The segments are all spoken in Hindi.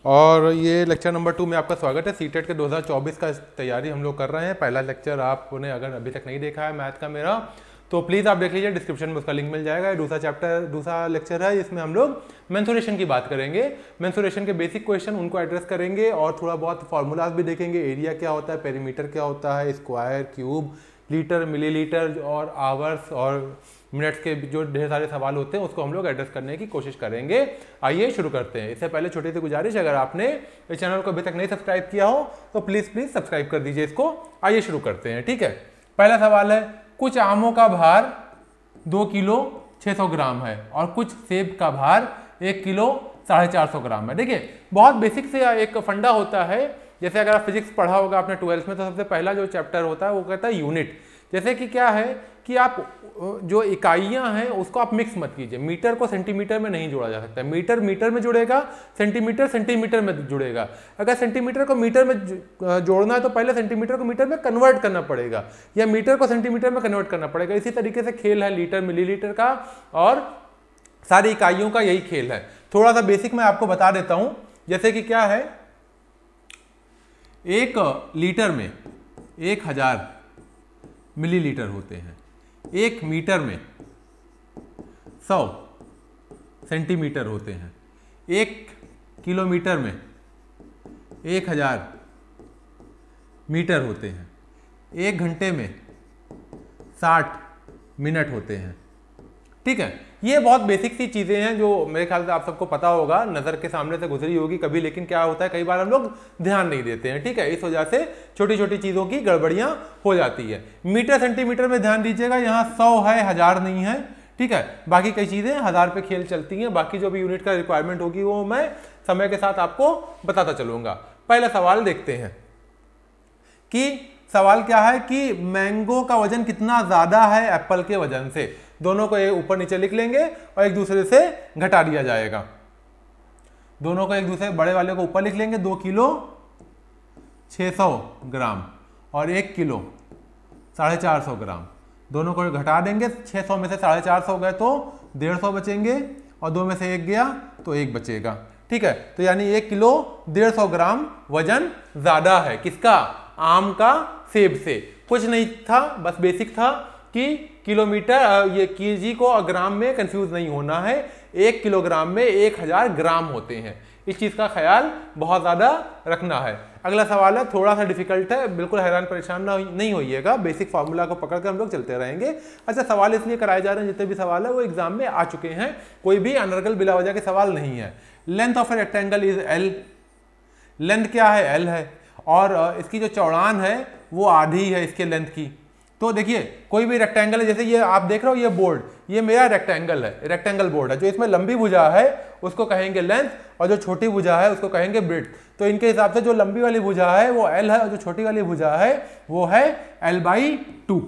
और ये लेक्चर नंबर 2 में आपका स्वागत है। सीटेट के 2024 का तैयारी हम लोग कर रहे हैं। पहला लेक्चर आपने अगर अभी तक नहीं देखा है मैथ का मेरा, तो प्लीज़ आप देख लीजिए, डिस्क्रिप्शन में उसका लिंक मिल जाएगा। दूसरा लेक्चर है, इसमें हम लोग मेंसुरेशन की बात करेंगे। मेंसुरेशन के बेसिक क्वेश्चन उनको एड्रेस करेंगे और थोड़ा बहुत फार्मूलाज भी देखेंगे। एरिया क्या होता है, पेरीमीटर क्या होता है, स्क्वायर, क्यूब, लीटर, मिलीलीटर और आवर्स और मिनट्स के जो ढेर सारे सवाल होते हैं उसको हम लोग एड्रेस करने की कोशिश करेंगे। आइए शुरू करते हैं। इससे पहले छोटी सी गुजारिश, अगर आपने इस चैनल को अभी तक नहीं सब्सक्राइब किया हो तो प्लीज़ सब्सक्राइब कर दीजिए इसको। आइए शुरू करते हैं, ठीक है। पहला सवाल है, कुछ आमों का भार 2 किलो 600 ग्राम है और कुछ सेब का भार 1 किलो 450 ग्राम है। देखिए, बहुत बेसिक से एक फंडा होता है। जैसे अगर आप फिजिक्स पढ़ा होगा आपने 12th में, तो सबसे पहला जो चैप्टर होता है वो कहता है यूनिट। जैसे कि क्या है कि आप जो इकाइयां हैं उसको आप मिक्स मत कीजिए। मीटर को सेंटीमीटर में नहीं जोड़ा जा सकता। मीटर मीटर में जुड़ेगा, सेंटीमीटर सेंटीमीटर में जुड़ेगा। अगर सेंटीमीटर को मीटर में जोड़ना है तो पहले सेंटीमीटर को मीटर में कन्वर्ट करना पड़ेगा, या मीटर को सेंटीमीटर में कन्वर्ट करना पड़ेगा। इसी तरीके से खेल है लीटर मिलीलीटर का, और सारी इकाइयों का यही खेल है। थोड़ा सा बेसिक मैं आपको बता देता हूं। जैसे कि क्या है, 1 लीटर में 1000 मिलीलीटर होते हैं, 1 मीटर में 100 सेंटीमीटर होते हैं, 1 किलोमीटर में 1000 मीटर होते हैं, 1 घंटे में 60 मिनट होते हैं। ठीक है, ये बहुत बेसिक सी चीज़ें हैं जो मेरे ख्याल से आप सबको पता होगा, नज़र के सामने से गुजरी होगी कभी। लेकिन क्या होता है, कई बार हम लोग ध्यान नहीं देते हैं, ठीक है। इस वजह से छोटी छोटी चीज़ों की गड़बड़ियाँ हो जाती है। मीटर सेंटीमीटर में ध्यान दीजिएगा, यहाँ 100 है, 1000 नहीं है, ठीक है। बाकी कई चीज़ें 1000 पे खेल चलती हैं। बाकी जो भी यूनिट का रिक्वायरमेंट होगी वो मैं समय के साथ आपको बताता चलूँगा। पहला सवाल देखते हैं कि सवाल क्या है कि मैंगो का वजन कितना ज़्यादा है एप्पल के वजन से। दोनों को ऊपर नीचे लिख लेंगे और एक दूसरे से घटा दिया जाएगा। दोनों को एक दूसरे बड़े वाले को ऊपर लिख लेंगे, 2 किलो 600 ग्राम और 1 किलो 450 ग्राम। दोनों को घटा देंगे, 600 में से 450 गए तो 150 बचेंगे, और 2 में से 1 गया तो 1 बचेगा, ठीक है। तो यानी 1 किलो 150 ग्राम वजन ज्यादा है किसका, आम का सेब से। कुछ नहीं था, बस बेसिक था कि किलोमीटर, ये केजी को ग्राम में कंफ्यूज नहीं होना है। 1 किलोग्राम में 1000 ग्राम होते हैं। इस चीज का ख्याल बहुत ज्यादा रखना है। अगला सवाल है, थोड़ा सा डिफिकल्ट है, बिल्कुल हैरान परेशान नहीं होइएगा। बेसिक फार्मूला को पकड़ कर हम लोग चलते रहेंगे। अच्छा, सवाल इसलिए कराए जा रहे हैं, जितने भी सवाल है वो एग्जाम में आ चुके हैं, कोई भी अनर्गल बिला वजह के सवाल नहीं है। Length of a rectangle is L. Length क्या है, एल है, और इसकी जो चौड़ान है वो आधी है इसके लेंथ की। तो देखिए, कोई भी रेक्टेंगल है, जैसे ये आप देख रहे हो, ये बोर्ड, ये मेरा रेक्टेंगल है, रेक्टेंगल बोर्ड है। जो इसमें लंबी भुजा है उसको कहेंगे लेंथ, और जो छोटी भुजा है उसको कहेंगे ब्रेड्थ। तो इनके हिसाब से जो लंबी वाली भुजा है वो एल है, और जो छोटी वाली भुजा है वो है l/2,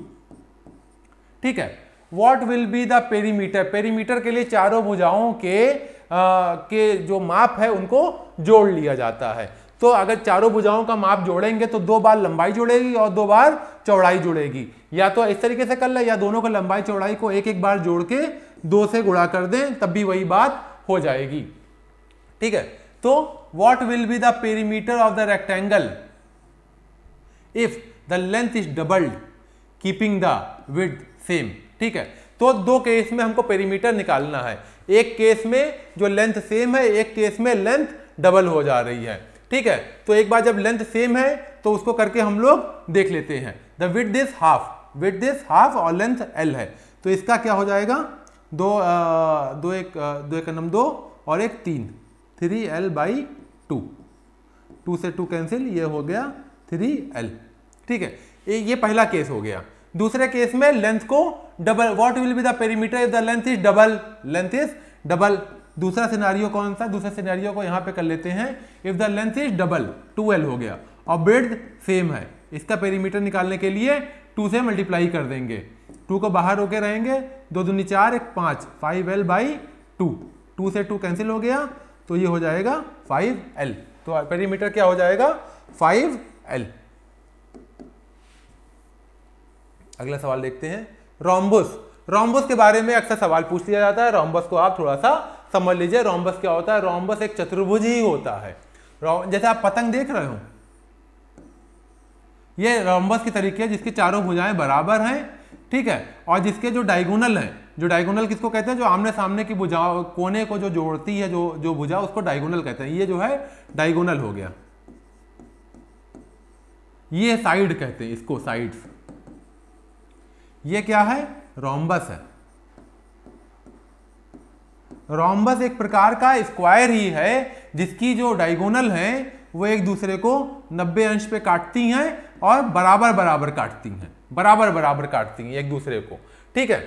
ठीक है। What will be the perimeter. Perimeter के लिए चारों भुजाओं के जो माप है उनको जोड़ लिया जाता है। तो अगर चारों भुजाओं का माप जोड़ेंगे तो 2 बार लंबाई जुड़ेगी और 2 बार चौड़ाई जुड़ेगी। या तो इस तरीके से कर ले, या दोनों को लंबाई चौड़ाई को एक बार जोड़ के 2 से गुणा कर दें, तब भी वही बात हो जाएगी, ठीक है। तो what will be the perimeter of the rectangle if the length is doubled keeping the width same, ठीक है। तो 2 केस में हमको पेरीमीटर निकालना है। एक केस में जो लेंथ सेम है, एक केस में लेंथ डबल हो जा रही है, ठीक है। तो एक बार जब लेंथ सेम है तो उसको करके हम लोग देख लेते हैं। द विड्थ इज हाफ और लेंथ एल है। तो इसका क्या हो जाएगा, 2 एक 2 और 1 3, 3l/2। 2 से 2 कैंसिल, ये हो गया 3l, ठीक है। ये पहला केस हो गया। दूसरे केस में लेंथ को double, what will be the perimeter if the length is double. Length is double. दूसरा सिनेरियो कौन सा, दूसरे सिनेरियो को यहां पे कर लेते हैं। If the length is double, 2l हो गया, और ब्रेड्थ सेम है। इसका पेरीमीटर निकालने के लिए 2 से मल्टीप्लाई कर देंगे। 2 को बाहर होके रहेंगे, 2 दूनी 4, 1 5, 5l/2। 2 से 2 कैंसिल हो गया, तो ये हो जाएगा 5l। तो पेरीमीटर क्या हो जाएगा, 5l। अगला सवाल देखते हैं, रोम्बस। रोम्बस के बारे में अक्सर सवाल पूछ लिया जाता है। रोम्बस को आप थोड़ा सा समझ लीजिए। रोम्बस क्या होता है, रोम्बस एक चतुर्भुज ही होता है। जैसे आप पतंग देख रहे हो, ये रोम्बस की तरीके है जिसकी चारों भुजाएं बराबर हैं, ठीक है, और जिसके जो डायगोनल है, जो डायगोनल किसको कहते हैं, जो आमने सामने की भुजा कोने को जो जोड़ती है, जो भुजा, उसको डायगोनल कहते हैं। ये जो है डायगोनल हो गया, ये साइड कहते हैं इसको, साइड्स। ये क्या है, रोम्बस है। रोम्बस एक प्रकार का स्क्वायर ही है जिसकी जो डायगोनल है वो एक दूसरे को 90 अंश पे काटती हैं और बराबर बराबर काटती हैं, बराबर बराबर काटती हैं एक दूसरे को, ठीक है।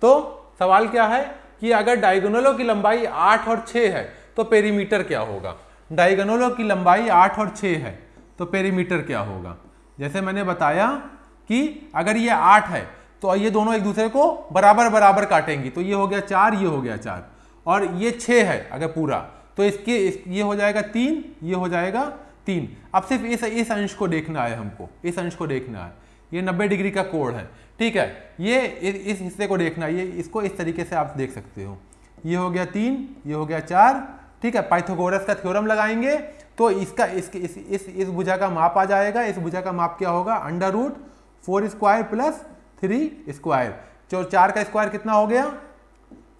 तो सवाल क्या है कि अगर डायगोनलों की लंबाई 8 और 6 है तो पेरीमीटर क्या होगा। डायगोनलों की लंबाई 8 और 6 है तो पेरीमीटर क्या होगा। जैसे मैंने बताया कि अगर ये 8 है तो ये दोनों एक दूसरे को बराबर बराबर काटेंगी, तो ये हो गया 4, ये हो गया 4, और ये 6 है अगर पूरा, तो ये हो जाएगा 3, ये हो जाएगा 3। अब सिर्फ इस अंश को देखना है हमको, इस अंश को देखना है। ये 90 डिग्री का कोण है, ठीक है। ये इस हिस्से को देखना है, ये इसको इस तरीके से आप देख सकते हो। ये हो गया 3, ये हो गया 4, ठीक है। पाइथागोरस का थ्योरम लगाएंगे तो इसका इस भुजा का माप आ जाएगा। इस भुजा का माप क्या होगा, √4 स्क्वायर प्लस 3 स्क्वायर। जो 4 का स्क्वायर कितना हो गया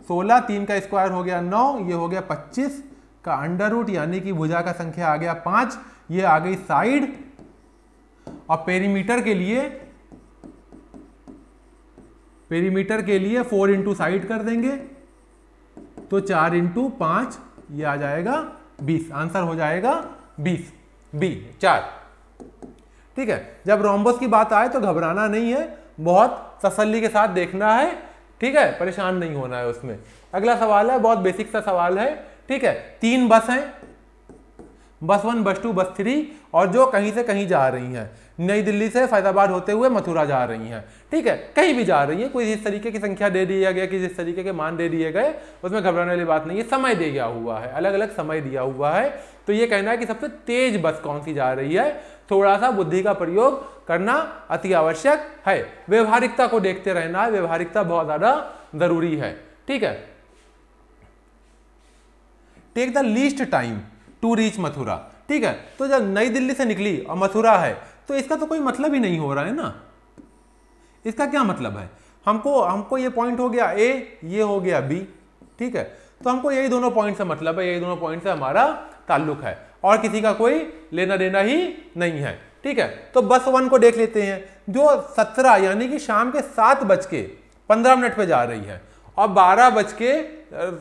16, 3 का स्क्वायर हो गया 9, ये हो गया 25 का अंडर रूट, यानी कि भुजा का संख्या आ गया 5। ये आ गई साइड। और पेरीमीटर के लिए 4 इंटू साइड कर देंगे तो 4 इंटू 5, ये आ जाएगा 20। आंसर हो जाएगा 20, बी 4, ठीक है। जब रोम्बस की बात आए तो घबराना नहीं है, बहुत तसल्ली के साथ देखना है, ठीक है, परेशान नहीं होना है उसमें। अगला सवाल है, बहुत बेसिक सा सवाल है, ठीक है। 3 बस हैं, बस 1, बस 2, बस 3, और जो कहीं से कहीं जा रही हैं। नई दिल्ली से फैजाबाद होते हुए मथुरा जा रही हैं, ठीक है, कहीं भी जा रही है। कोई इस तरीके की संख्या दे दिया गया कि जिस तरीके के मान दे दिए गए, उसमें घबराने वाली बात नहीं है। समय दिया हुआ है, अलग अलग समय दिया हुआ है। तो ये कहना है कि सबसे तेज बस कौन सी जा रही है। थोड़ा सा बुद्धि का प्रयोग करना अति आवश्यक है। व्यवहारिकता को देखते रहना है, व्यवहारिकता बहुत ज्यादा जरूरी है, ठीक है। Take the least time to reach Mathura, ठीक है। तो जब नई दिल्ली से निकली और मथुरा है तो इसका तो कोई मतलब ही नहीं हो रहा है ना। इसका क्या मतलब है, हमको ये पॉइंट हो गया ए, ये हो गया बी, ठीक है। तो हमको यही दोनों पॉइंट से मतलब है, यही दोनों पॉइंट से हमारा ताल्लुक है, और किसी का कोई लेना देना ही नहीं है, ठीक है। तो बस 1 को देख लेते हैं, जो 17 यानी कि शाम के 7:15 पे जा रही है और 12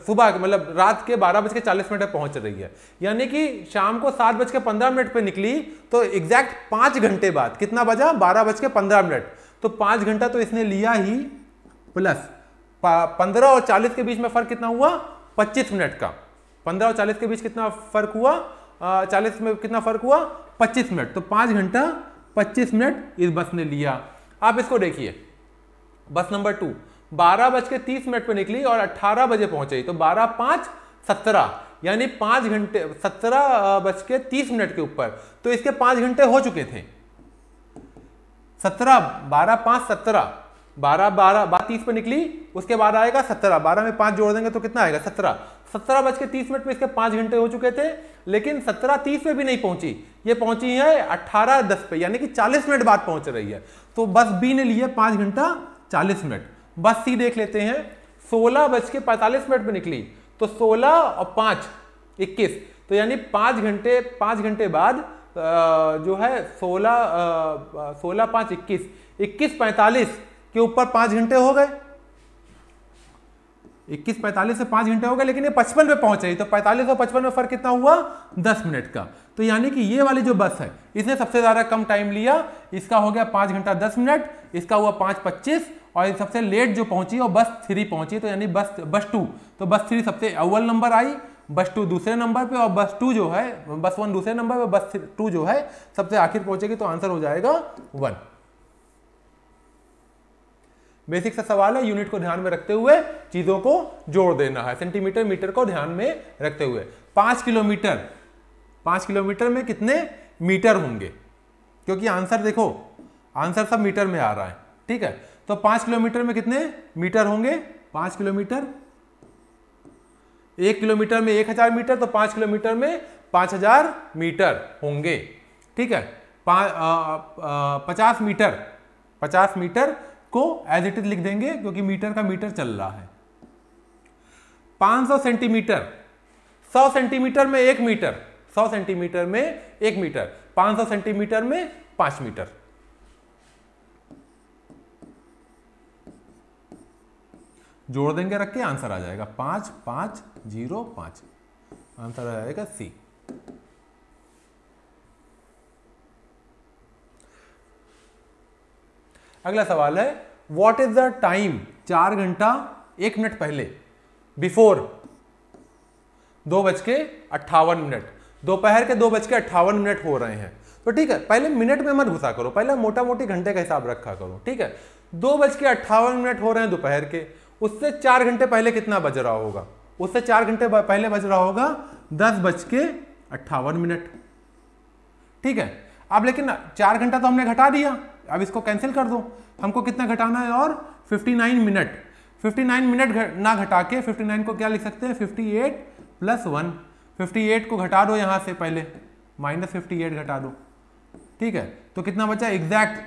सुबह मतलब रात के 12:40 पे पहुंच रही है। यानी कि शाम को 7:15 पे निकली तो एग्जैक्ट 5 घंटे बाद कितना बजा, 12:15। तो 5 घंटा तो इसने लिया ही, प्लस 15 और 40 के बीच में फर्क कितना हुआ, 25 मिनट का। 15 और 40 के बीच कितना फर्क हुआ, 40 में कितना फर्क हुआ, 25 मिनट। तो 5 घंटा 25 मिनट इस बस ने लिया। आप इसको देखिए, बस नंबर 2 12:30 पे निकली और 18 बजे पहुंची, तो 12, 5, 17, यानी 5 घंटे 17:30 के ऊपर। तो इसके 5 घंटे हो चुके थे। 17, 12, 5, 17, 12:30 पे निकली, उसके बाद आएगा 17, 12 में 5 जोड़ देंगे तो कितना आएगा 17। 17:30 में इसके 5 घंटे हो चुके थे, लेकिन 17:30 पे भी नहीं पहुंची, ये पहुंची है 18:10 पे, यानी कि 40 मिनट बाद पहुंच रही है। तो बस बी ने लिए 5 घंटा 40 मिनट। बस सी देख लेते हैं, 16:45 पे निकली, तो 16 और 5, 21, तो यानी 5 घंटे बाद जो है 16, 5, 21, 21:45 के ऊपर 5 घंटे हो गए। 21:45 से 5 घंटे हो गए, लेकिन ये 55 पे पहुंच रही, तो 45 और 55 में फर्क कितना हुआ, 10 मिनट का। तो यानी कि ये वाली जो बस है इसने सबसे ज्यादा कम टाइम लिया, इसका हो गया 5 घंटा 10 मिनट, इसका हुआ 5:25, और सबसे लेट जो पहुंची वो बस 3 पहुंची, तो यानी बस 2। तो बस 3 सबसे अव्वल नंबर आई, बस 2 दूसरे नंबर पे, और बस 2 जो है, बस 1 दूसरे नंबर पे, बस 2 जो है सबसे आखिर पहुंचेगी। तो आंसर हो जाएगा 1। बेसिक सा सवाल है, यूनिट को ध्यान में रखते हुए चीजों को जोड़ देना है, सेंटीमीटर मीटर को ध्यान में रखते हुए। 5 किलोमीटर में कितने मीटर होंगे, क्योंकि आंसर देखो, आंसर सब मीटर में आ रहा है, ठीक है। तो 5 किलोमीटर में कितने मीटर होंगे, 5 किलोमीटर, 1 किलोमीटर में 1000 मीटर, तो 5 किलोमीटर में 5000 मीटर होंगे। ठीक है, 50 मीटर को एज इट इज लिख देंगे क्योंकि मीटर का मीटर चल रहा है। 500 सेंटीमीटर, 100 सेंटीमीटर में 1 मीटर, 100 सेंटीमीटर में 1 मीटर, 500 सेंटीमीटर में 5 मीटर। जोड़ देंगे रख के, आंसर आ जाएगा 5505, आंसर आ जाएगा सी। अगला सवाल है व्हाट इज द टाइम, 4 घंटा 1 मिनट पहले, बिफोर 2:58, दोपहर के 2:58 हो रहे हैं। तो ठीक है, पहले मिनट में मत घुसा करो, पहले मोटा मोटी घंटे का हिसाब रखा करो। ठीक है, 2:58 हो रहे हैं दोपहर के, उससे 4 घंटे पहले कितना बज रहा होगा? उससे 4 घंटे पहले बज रहा होगा 10:58। ठीक है, अब लेकिन 4 घंटा तो हमने घटा दिया, अब इसको कैंसिल कर दो। हमको कितना घटाना है? और 59 मिनट। 59 मिनट ना घटा के 59 को क्या लिख सकते हैं? 58 + 1। 58 को घटा दो यहाँ से, पहले -58 घटा दो। ठीक है, तो कितना बचा? एग्जैक्ट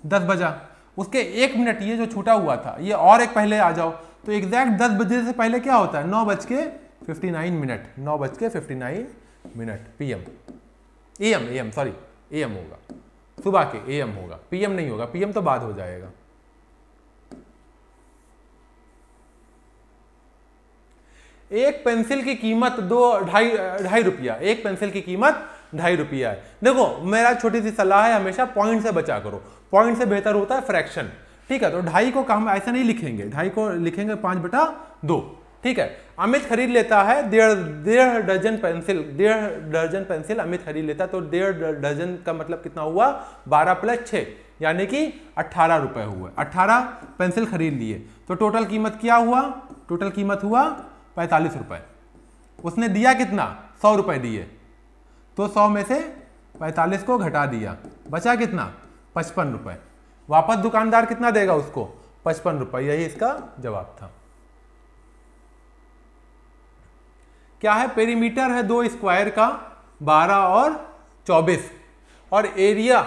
10 बजा। उसके 1 मिनट ये जो छूटा हुआ था, ये और एक पहले आ जाओ, तो एग्जैक्ट 10 बजे से पहले क्या होता है? 9:59 minute. 9:59 minute PM, AM sorry, AM होगा, सुबह के AM होगा, PM नहीं होगा, PM तो बाद हो जाएगा। एक पेंसिल की कीमत 2.5 रुपया, एक पेंसिल की कीमत 2.5 रुपया है। देखो, मेरा छोटी सी सलाह है, हमेशा पॉइंट से बचा करो, पॉइंट से बेहतर होता है फ्रैक्शन। ठीक है, तो 2.5 को हम ऐसा नहीं लिखेंगे, 2.5 को लिखेंगे 5/2। ठीक है, अमित खरीद लेता है 1.5 दर्जन पेंसिल, 1.5 दर्जन पेंसिल अमित खरीद लेता है, तो 1.5 दर्जन का मतलब कितना हुआ? 12 + 6 यानी कि 18 रुपए हुए। 18 पेंसिल खरीद लिए, तो टोटल कीमत क्या हुआ? टोटल कीमत हुआ 45 रुपए। उसने दिया कितना? 100 रुपए दिए, तो 100 में से 45 को घटा दिया, बचा कितना? 55 रुपए। वापस दुकानदार कितना देगा उसको? 55 रुपए। यही इसका जवाब था। क्या है? पेरीमीटर है 2 स्क्वायर का 12 और 24, और एरिया,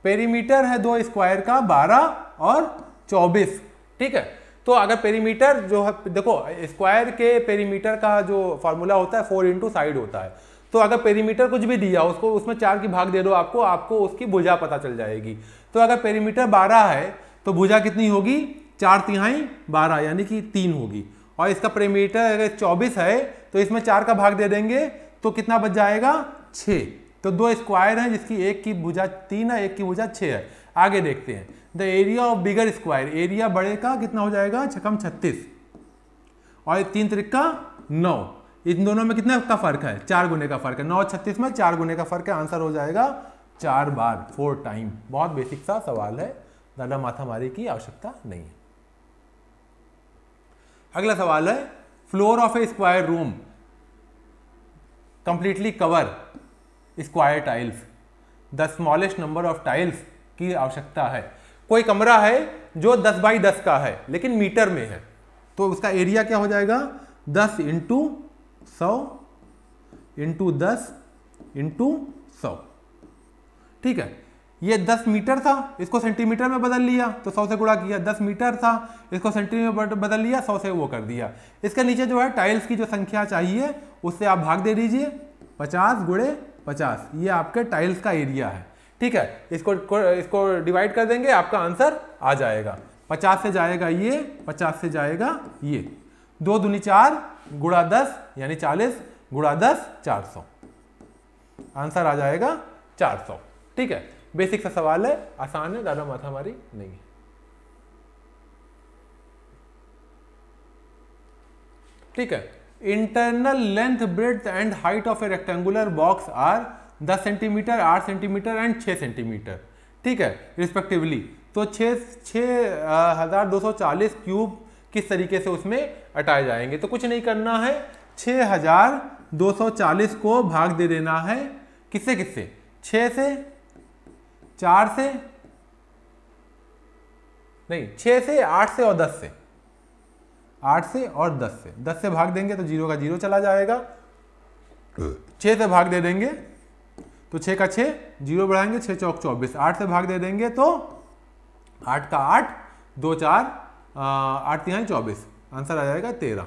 पेरीमीटर है 2 स्क्वायर का 12 और 24। ठीक है, तो अगर पेरीमीटर जो है, देखो स्क्वायर के पेरीमीटर का जो फॉर्मूला होता है 4 × साइड होता है। तो अगर पेरीमीटर कुछ भी दिया, उसको उसमें 4 की भाग दे दो, आपको उसकी भुजा पता चल जाएगी। तो अगर पेरीमीटर 12 है तो भुजा कितनी होगी? 4/3 12 यानी कि 3 होगी। और इसका पेरीमीटर अगर 24 है तो इसमें 4 का भाग दे देंगे, तो कितना बच जाएगा? 6। तो 2 स्क्वायर हैं जिसकी एक की भुजा 3 है, एक की भुजा 6 है। आगे देखते हैं, the area of bigger square, area बड़े का कितना हो जाएगा? 6 × 36 और 3 त्रिक 9। इन दोनों में कितने का फर्क है? 4 गुने का फर्क है। 9 और 36 में 4 गुने का फर्क है। आंसर हो जाएगा 4 बार, 4 टाइम। बहुत बेसिक सा सवाल है, ज़्यादा माथामारी की आवश्यकता नहीं है। अगला सवाल है floor of A square room completely cover square tiles, the smallest number of tiles की आवश्यकता है। कोई कमरा है जो 10 × 10 का है लेकिन मीटर में है, तो उसका एरिया क्या हो जाएगा? 10 × 100 × 10 × 100। ठीक है, ये 10 मीटर था, इसको सेंटीमीटर में बदल लिया तो 100 से गुणा किया। 10 मीटर था, इसको सेंटीमीटर में बदल लिया, 100 से वो कर दिया। इसके नीचे जो है टाइल्स की जो संख्या चाहिए उससे आप भाग दे दीजिए, 50 × 50, ये आपके टाइल्स का एरिया है। ठीक है, इसको डिवाइड कर देंगे, आपका आंसर आ जाएगा। 50 से जाएगा ये, 50 से जाएगा ये, 2 दूनी 4 गुणा 10 यानी 40 गुणा 10 400, आंसर आ जाएगा 400। ठीक है, बेसिक सा सवाल है, आसान है, ज़्यादा माथामारी नहीं है। ठीक है, internal length, breadth and height of a rectangular box are 10 centimetre, 8 centimetre and 6 centimetre. ठीक है, रिस्पेक्टिवली। तो 6240 क्यूब किस तरीके से उसमें हटाए जाएंगे? तो कुछ नहीं करना है, 6240 को भाग दे देना है किससे किससे? 6 से, 4 से नहीं 6 से, 8 से और 10 से, 8 से और 10 से, 10 से भाग देंगे तो 0 का 0 चला जाएगा, 6 से भाग दे देंगे तो 6 का 6, 0 बढ़ाएंगे, 6 चौक 24, 8 से भाग दे देंगे तो 8 का 8, 2 4, 8 3 24, आंसर आ जाएगा 13।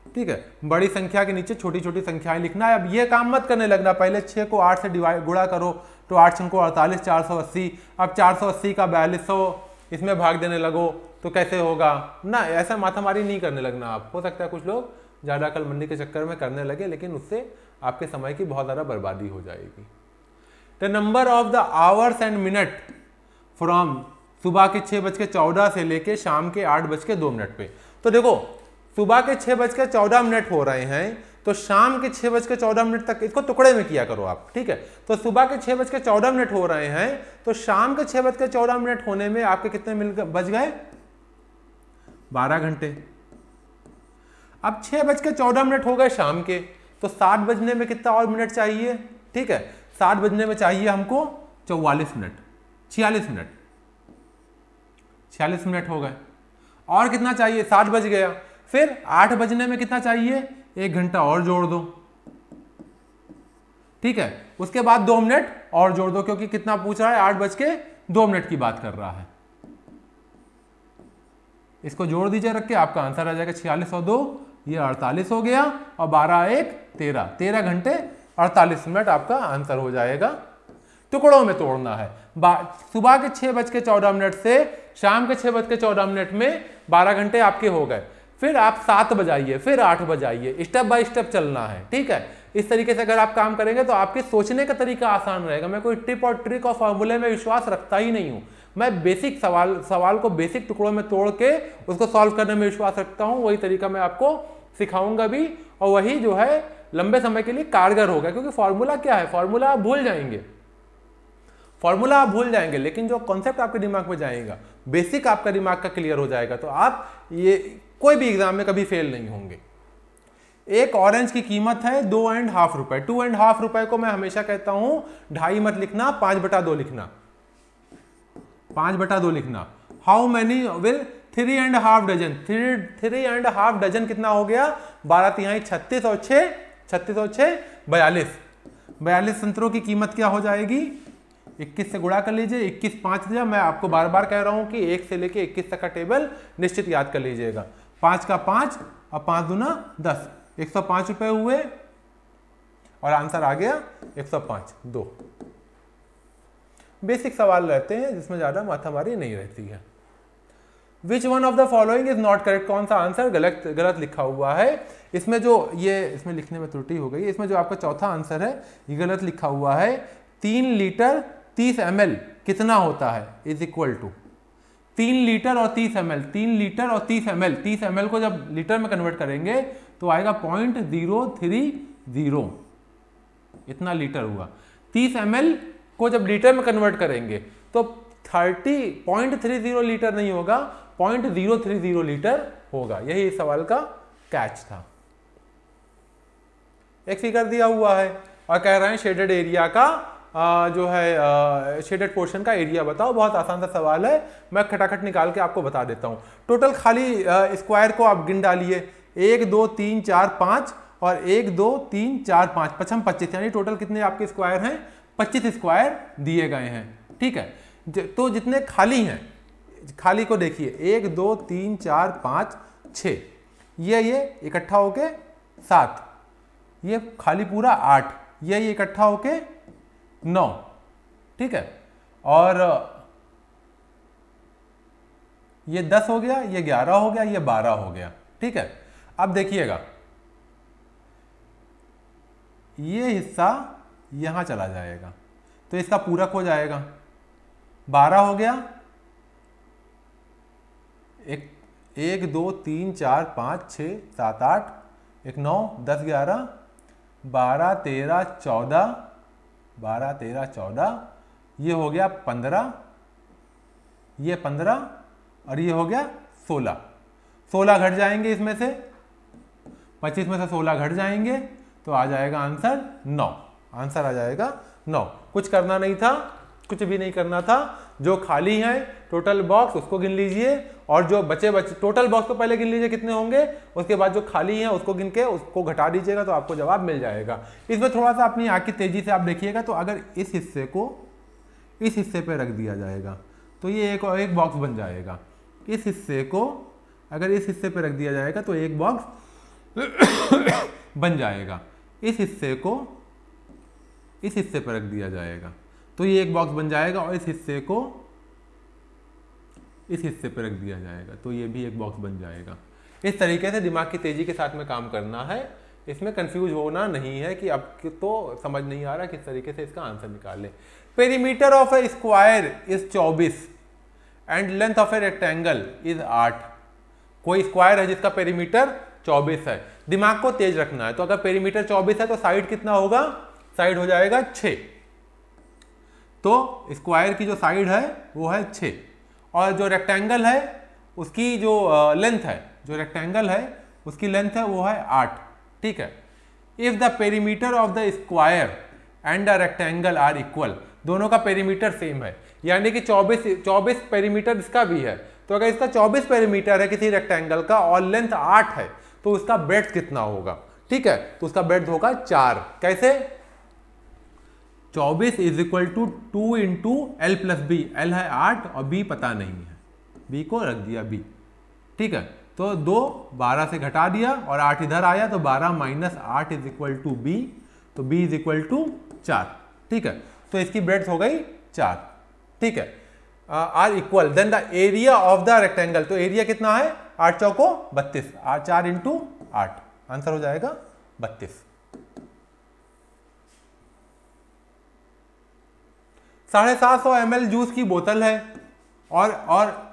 ठीक है, बड़ी संख्या के नीचे छोटी छोटी संख्याएं लिखना है। अब ये काम मत करने लगना पहले 6 को 8 से गुणा करो तो 8 6 को 48, 480, अब 480 का 4200 इसमें भाग देने लगो तो कैसे होगा ना, ऐसा माथामारी नहीं करने लगना आप। हो सकता है कुछ लोग ज़्यादा अकलमंदी के चक्कर में करने लगे, लेकिन उससे आपके समय की बहुत ज़्यादा बर्बादी हो जाएगी। The number of the hours and minute from सुबह के 6:14 से लेके शाम के 8:02 पे। तो देखो सुबह के 6:14 हो रहे हैं तो शाम के 6:14 तक इसको टुकड़े में किया करो आप। ठीक है, तो सुबह के 6:14 हो रहे हैं तो शाम के 6:14 होने में आपके कितने बज गए, 12 घंटे। अब 6:14 हो गए शाम के, तो 7 बजने में कितना और मिनट चाहिए। ठीक है, 7 बजने में चाहिए हमको 44 मिनट, 46 मिनट, 46 मिनट हो गए। और कितना चाहिए, 7 बज गया, फिर 8 बजने में कितना चाहिए, 1 घंटा और जोड़ दो। ठीक है, उसके बाद 2 मिनट और जोड़ दो, क्योंकि कितना पूछ रहा है, 8:02 की बात कर रहा है। इसको जोड़ दीजिए रख के, आपका आंसर आ जाएगा 46 और 2, ये 48 हो गया, और 12 1 13, 13 घंटे 48 मिनट आपका आंसर हो जाएगा। टुकड़ों में तोड़ना है। सुबह के 6:14 से शाम के 6:14 में 12 घंटे आपके हो गए। फिर आप 7 बजाइए, फिर 8 बजाइए, स्टेप बाय स्टेप चलना है। ठीक है, इस तरीके से अगर आप काम करेंगे तो आपके सोचने का तरीका आसान रहेगा। मैं कोई टिप और ट्रिक और फॉर्मूले में विश्वास रखता ही नहीं हूं। मैं बेसिक सवाल को बेसिक टुकड़ों में तोड़ के उसको सॉल्व करने में विश्वास रखता हूं। वही तरीका मैं आपको सिखाऊंगा भी, और वही जो है लंबे समय के लिए कारगर होगा। क्योंकि फॉर्मूला क्या है, फॉर्मूला आप भूल जाएंगे, फॉर्मूला आप भूल जाएंगे, लेकिन जो कॉन्सेप्ट आपके दिमाग में जाएगा, बेसिक आपका दिमाग का क्लियर हो जाएगा, तो आप ये कोई भी एग्जाम में कभी फेल नहीं होंगे। एक ऑरेंज की कीमत है 2.5 रुपए। 2.5 रुपए को मैं हमेशा कहता हूं 2.5 मत लिखना, 5/2 लिखना, 5/2 लिखना। How many will 3.5 dozen, 3.5 dozen कितना हो गया, 12 तिहाई 36 और 6, 36 और 6 42। 42 संतरों की कीमत क्या हो जाएगी, 21 से गुणा कर लीजिए, 21 5 दिया। मैं आपको बार बार कह रहा हूं कि 1 से लेके 21 तक का टेबल निश्चित याद कर लीजिएगा। 5 का 5 और 5 दूना 10, 105 रुपए हुए, और आंसर आ गया 105 2। बेसिक सवाल रहते हैं जिसमें ज्यादा माथामारी नहीं रहती है। Which one of the following is not correct, कौन सा आंसर गलत लिखा हुआ है। इसमें जो इसमें लिखने में त्रुटि हो गई, इसमें जो आपका चौथा आंसर है ये गलत लिखा हुआ है। 3 लीटर 30 ml कितना होता है, इज इक्वल टू 3 लीटर और 30 ml, 3 लीटर और 30 ml, 30 ml को जब लीटर में कन्वर्ट करेंगे तो आएगा 0.030, इतना लीटर हुआ। 30 ml को जब लीटर में कन्वर्ट करेंगे तो 30.30 लीटर नहीं होगा, 0.030 लीटर होगा। यही इस सवाल का कैच था। एक फिगर दिया हुआ है और कह रहे हैं शेडेड एरिया का जो है शेडेड पोर्शन का एरिया बताओ। बहुत आसान सा सवाल है, मैं खटाखट निकाल के आपको बता देता हूं। टोटल खाली स्क्वायर को आप गिन डालिए, 1 2 3 4 5 और 1 2 3 4 5 5 25, यानी टोटल कितने आपके स्क्वायर हैं, 25 स्क्वायर दिए गए हैं। ठीक है, तो जितने खाली हैं, खाली को देखिए 1 2 3 4 5 6, ये इकट्ठा होके 7, ये खाली पूरा 8, ये इकट्ठा होके 9। ठीक है, और ये 10 हो गया, ये 11 हो गया, ये 12 हो गया। ठीक है, अब देखिएगा ये हिस्सा यहां चला जाएगा तो इसका पूरक हो जाएगा, 12 हो गया, 1 2 3 4 5 6 7 8, 1 9 10 11 12 13 14, 12 13 14, ये हो गया 15, ये 15 और ये हो गया 16। 16 घट जाएंगे इसमें से, 25 में से 16 घट जाएंगे तो आ जाएगा आंसर 9। आंसर आ जाएगा 9। कुछ करना नहीं था, कुछ भी नहीं करना था। जो खाली है टोटल बॉक्स उसको गिन लीजिए, और जो बचे टोटल बॉक्स को पहले गिन लीजिए कितने होंगे, उसके बाद जो खाली है उसको गिन के उसको घटा दीजिएगा तो आपको जवाब मिल जाएगा। इसमें थोड़ा सा अपनी आंख की तेजी से आप देखिएगा, तो अगर इस हिस्से को इस हिस्से पे रख दिया जाएगा तो ये एक बॉक्स बन जाएगा। इस हिस्से को अगर इस हिस्से पे रख दिया जाएगा तो एक बॉक्स बन जाएगा। इस हिस्से को इस हिस्से पर रख दिया जाएगा तो ये एक बॉक्स बन जाएगा, और इस हिस्से को इस हिस्से पर रख दिया जाएगा तो ये भी एक बॉक्स बन जाएगा। इस तरीके से दिमाग की तेजी के साथ में काम करना है, इसमें कंफ्यूज होना नहीं है कि अब तो समझ नहीं आ रहा किस तरीके से इसका आंसर निकालें। Perimeter of A square is 24 and length of a rectangle is 8। कोई स्क्वायर है जिसका पेरीमीटर 24 है, दिमाग को तेज रखना है। तो अगर पेरीमीटर 24 है तो साइड कितना होगा, साइड हो जाएगा 6। तो स्क्वायर की जो साइड है वो है 6, और जो रेक्टेंगल है उसकी जो लेंथ है, जो रेक्टेंगल है उसकी लेंथ है वो है 8। ठीक है। If the perimeter of the square and the rectangle are equal, दोनों का पेरीमीटर सेम है, यानी कि 24 पेरीमीटर इसका भी है। तो अगर इसका 24 पेरीमीटर है किसी रेक्टेंगल का और लेंथ 8 है तो उसका ब्रेड्थ कितना होगा। ठीक है, तो उसका ब्रेड्थ होगा 4। कैसे, 24 is equal to 2 into L plus B. L है 8 और बी पता नहीं है, बी को रख दिया बी। ठीक है, तो 2 12 से घटा दिया और 8 इधर आया तो 12 minus 8 is equal to B, तो बी इज इक्वल टू 4। ठीक है, तो इसकी ब्रेड्थ हो गई 4। ठीक है, are equal then the area of the rectangle, तो एरिया कितना है 8 चौको 32, 4 इंटू 8, आंसर हो जाएगा 32। 750 ml जूस की बोतल है और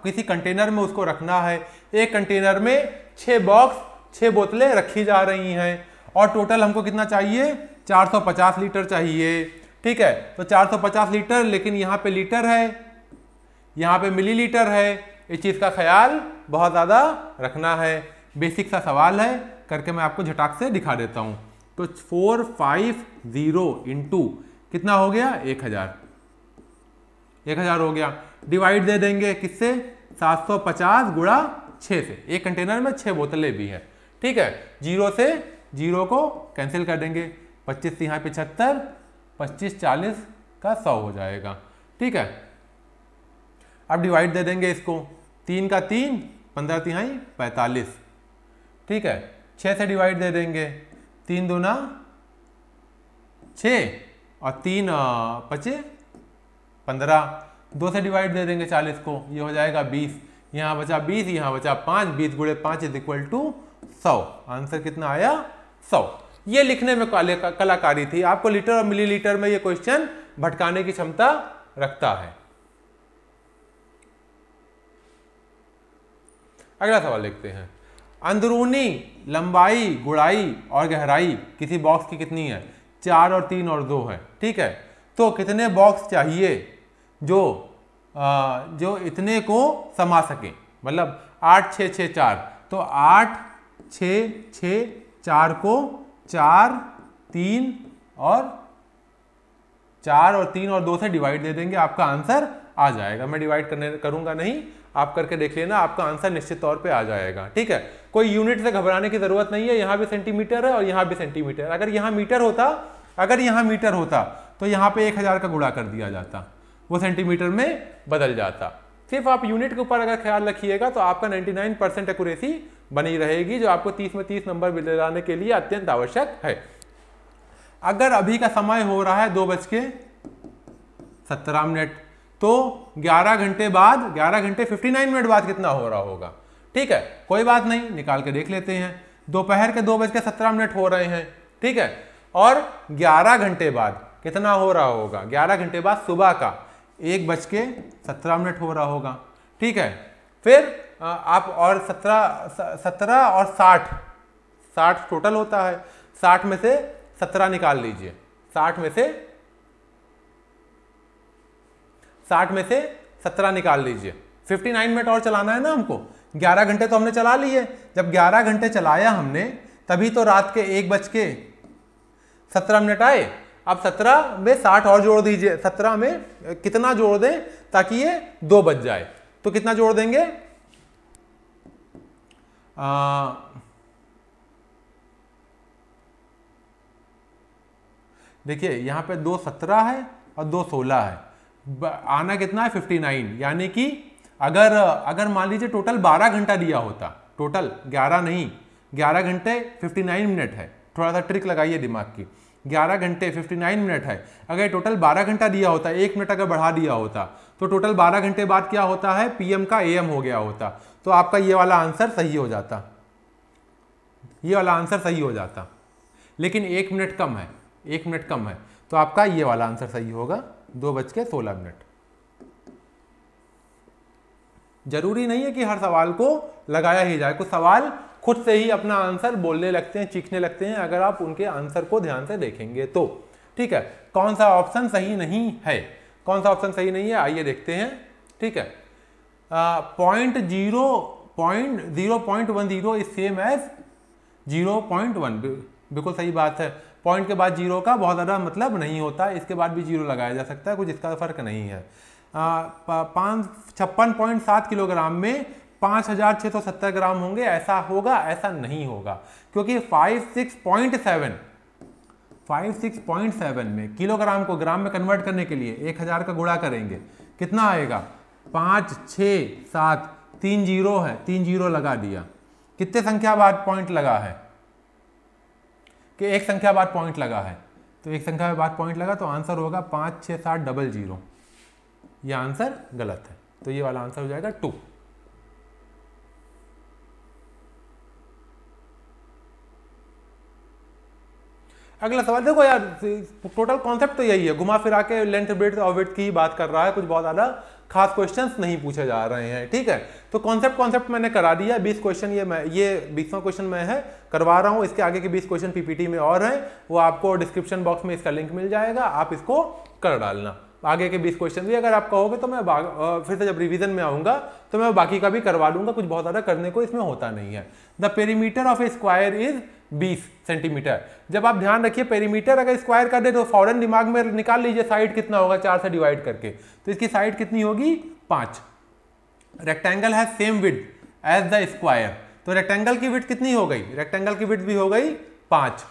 किसी कंटेनर में उसको रखना है। एक कंटेनर में 6 बॉक्स 6 बोतलें रखी जा रही हैं और टोटल हमको कितना चाहिए, 450 लीटर चाहिए। ठीक है, तो 450 लीटर, लेकिन यहाँ पे लीटर है, यहाँ पे मिलीलीटर है। इस चीज़ का ख्याल बहुत ज़्यादा रखना है। बेसिक सा सवाल है, करके मैं आपको झटाक से दिखा देता हूँ। तो 450 इंटू कितना हो गया, 1000 हो गया। डिवाइड दे देंगे किससे, 750 गुणा 6 से। एक कंटेनर में 6 बोतलें भी हैं। ठीक है, 0 से 0 को कैंसिल कर देंगे, 25 यहाँ 75, 25 40 का 100 हो जाएगा। ठीक है, अब डिवाइड दे देंगे इसको, 3 का 3, 15 तिहाई 45। ठीक है, 6 से डिवाइड दे देंगे, 3 दूना 6 और 3 5 15। 2 से डिवाइड दे देंगे 40 को, ये हो जाएगा 20। यहाँ बचा 20, यहाँ बचा 5, 20 गुणे 5 इज इक्वल टू 100। आंसर कितना आया, 100। ये लिखने में कलाकारी थी। आपको लीटर और मिलीलीटर में ये क्वेश्चन भटकाने की क्षमता रखता है। अगला सवाल देखते हैं। अंदरूनी लंबाई, गुड़ाई और गहराई किसी बॉक्स की कितनी है, 4 और 3 और 2 है। ठीक है, तो कितने बॉक्स चाहिए जो इतने को समा सके, मतलब 8 6 6 4, तो 8 6 6 4 को 4 3 और 3 और 2 से डिवाइड दे देंगे, आपका आंसर आ जाएगा। मैं डिवाइड करूंगा नहीं, आप करके देख लेना, आपका आंसर निश्चित तौर पे आ जाएगा। ठीक है, कोई यूनिट से घबराने की जरूरत नहीं है। यहाँ भी सेंटीमीटर है और यहाँ भी सेंटीमीटर। अगर यहाँ मीटर होता तो यहाँ पे 1000 का गुणा कर दिया जाता, वो सेंटीमीटर में बदल जाता। सिर्फ आप यूनिट के ऊपर अगर ख्याल रखिएगा तो आपका 99% एक्यूरेसी बनी रहेगी, जो आपको 30 में 30 नंबर दिलाने के लिए अत्यंत आवश्यक है। अगर अभी का समय हो रहा है 2:17, तो 11 घंटे बाद, 11 घंटे 59 मिनट बाद कितना हो रहा होगा। ठीक है, कोई बात नहीं, निकाल के देख लेते हैं। दोपहर के 2:17 हो रहे हैं। ठीक है, और 11 घंटे बाद कितना हो रहा होगा, 11 घंटे बाद सुबह का 1:17 हो रहा होगा। ठीक है, फिर आप और 17 और 60 टोटल होता है। 60 में से 17 निकाल लीजिए, 60 में से 17 निकाल लीजिए। 59 मिनट और चलाना है ना हमको। 11 घंटे तो हमने चला लिए। जब 11 घंटे चलाया हमने, तभी तो रात के 1:17 आए। अब 17 में 60 और जोड़ दीजिए, 17 में कितना जोड़ दें ताकि ये 2 बच जाए, तो कितना जोड़ देंगे? देखिए यहाँ पे 2 17 है और 2 16 है, आना कितना है 59। यानी कि अगर मान लीजिए टोटल 12 घंटा दिया होता, टोटल 11 नहीं, 11 घंटे 59 मिनट है, थोड़ा सा ट्रिक लगाइए दिमाग की, 11 घंटे 59 मिनट है, अगर टोटल 12 घंटा दिया होता, 1 मिनट अगर बढ़ा दिया होता तो टोटल 12 घंटे बाद क्या होता है, पीएम का एएम हो गया होता, तो आपका ये वाला आंसर सही हो जाता, ये वाला आंसर सही हो जाता। लेकिन 1 मिनट कम है, 1 मिनट कम है, तो आपका ये वाला आंसर सही होगा, 2:16। जरूरी नहीं है कि हर सवाल को लगाया ही जाए, कुछ सवाल खुद से ही अपना आंसर बोलने लगते हैं, चीखने लगते हैं, अगर आप उनके आंसर को ध्यान से देखेंगे तो। ठीक है, कौन सा ऑप्शन सही नहीं है, कौन सा ऑप्शन सही नहीं है, आइए देखते हैं। ठीक है, 0.10 इज सेम एज 0.1, बिल्कुल सही बात है। पॉइंट के बाद 0 का बहुत ज़्यादा मतलब नहीं होता, इसके बाद भी 0 लगाया जा सकता है, कुछ इसका फर्क नहीं है। 56.7 किलोग्राम में 5670 ग्राम होंगे, ऐसा होगा? ऐसा नहीं होगा, क्योंकि 56.7 में किलोग्राम को ग्राम में कन्वर्ट करने के लिए 1000 का गुणा करेंगे, कितना आएगा? 5 6 7, 3 0 है, 3 0 लगा दिया। कितने संख्या बाद पॉइंट लगा है? कि एक संख्या बाद पॉइंट लगा है, तो एक संख्या बाद पॉइंट लगा, तो आंसर होगा 5 6 7 00। यह आंसर गलत है, तो ये वाला आंसर हो जाएगा 2। अगला सवाल देखो यार, टोटल कॉन्सेप्ट तो यही है, घुमा फिरा के लेंथ ब्रेड्थ और विड्थ की बात कर रहा है, कुछ बहुत ज्यादा खास क्वेश्चंस नहीं पूछे जा रहे हैं। ठीक है, तो कॉन्सेप्ट मैंने करा दिया, 20 क्वेश्चन ये 20वां क्वेश्चन मैं है करवा रहा हूं, इसके आगे के 20 क्वेश्चन पीपीटी में और हैं, वो आपको डिस्क्रिप्शन बॉक्स में इसका लिंक मिल जाएगा, आप इसको कर डालना। आगे के 20 क्वेश्चन भी अगर आप कहोगे तो मैं फिर से जब रिवीजन में आऊंगा तो मैं बाकी का भी करवा दूंगा, कुछ बहुत ज्यादा करने को इसमें होता नहीं है। The perimeter of A square is 20 centimetre. जब आप ध्यान रखिए, पेरीमीटर अगर स्क्वायर कर दे तो फौरन दिमाग में निकाल लीजिए साइड कितना होगा, 4 से डिवाइड करके, तो इसकी साइड कितनी होगी? 5। रेक्टेंगल है same width as the square, तो रेक्टेंगल की विड्थ कितनी हो गई? रेक्टेंगल की विड्थ भी हो गई 5।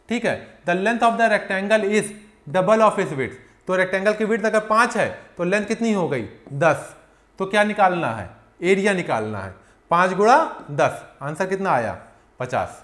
ठीक है, the length of the rectangle is double of इस विड्थ, तो रेक्टेंगल की विड्थ अगर 5 है तो लेंथ कितनी हो गई? 10। तो क्या निकालना है? एरिया निकालना है, 5 गुणा 10, आंसर कितना आया? 50।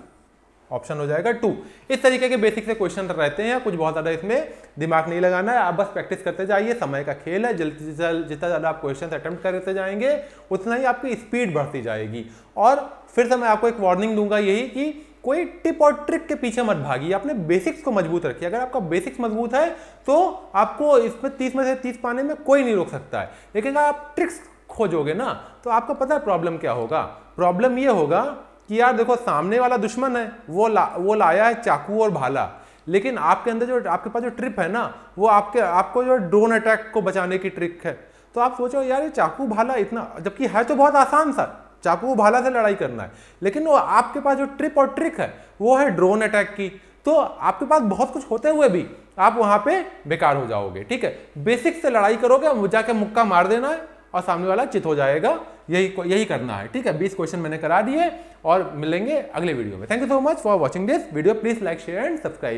ऑप्शन हो जाएगा 2। इस तरीके के बेसिक से क्वेश्चन रहते हैं, कुछ बहुत ज्यादा इसमें दिमाग नहीं लगाना है, आप बस प्रैक्टिस करते जाइए, समय का खेल है, जितना ज्यादा आप क्वेश्चन अटेम्प्ट करते जाएंगे उतना ही आपकी स्पीड बढ़ती जाएगी। और फिर से मैं आपको एक वार्निंग दूंगा यही कि कोई टिप और ट्रिक के पीछे मत भागिए, अपने बेसिक्स को मजबूत रखिए। अगर आपका बेसिक्स मजबूत है तो आपको इसमें 30 में से 30 पाने में कोई नहीं रोक सकता है, लेकिन अगर आप ट्रिक्स खोजोगे ना तो आपको पता है प्रॉब्लम क्या होगा? प्रॉब्लम ये होगा कि यार देखो, सामने वाला दुश्मन है, वो लाया है चाकू और भाला, लेकिन आपके अंदर जो आपके पास जो ट्रिप है ना, वो आपको जो ड्रोन अटैक को बचाने की ट्रिक है। तो आप सोचो यार ये चाकू भाला इतना, जबकि है तो बहुत आसान सा, चाकू भाला से लड़ाई करना है, लेकिन वो आपके पास जो ट्रिप और ट्रिक है वो है ड्रोन अटैक की, तो आपके पास बहुत कुछ होते हुए भी आप वहां पे बेकार हो जाओगे। ठीक है, बेसिक से लड़ाई करोगे, जाके मुक्का मार देना है और सामने वाला चित हो जाएगा, यही करना है। ठीक है, 20 क्वेश्चन मैंने करा दिए और मिलेंगे अगले वीडियो में। Thank you so much for watching this video, please like share and subscribe.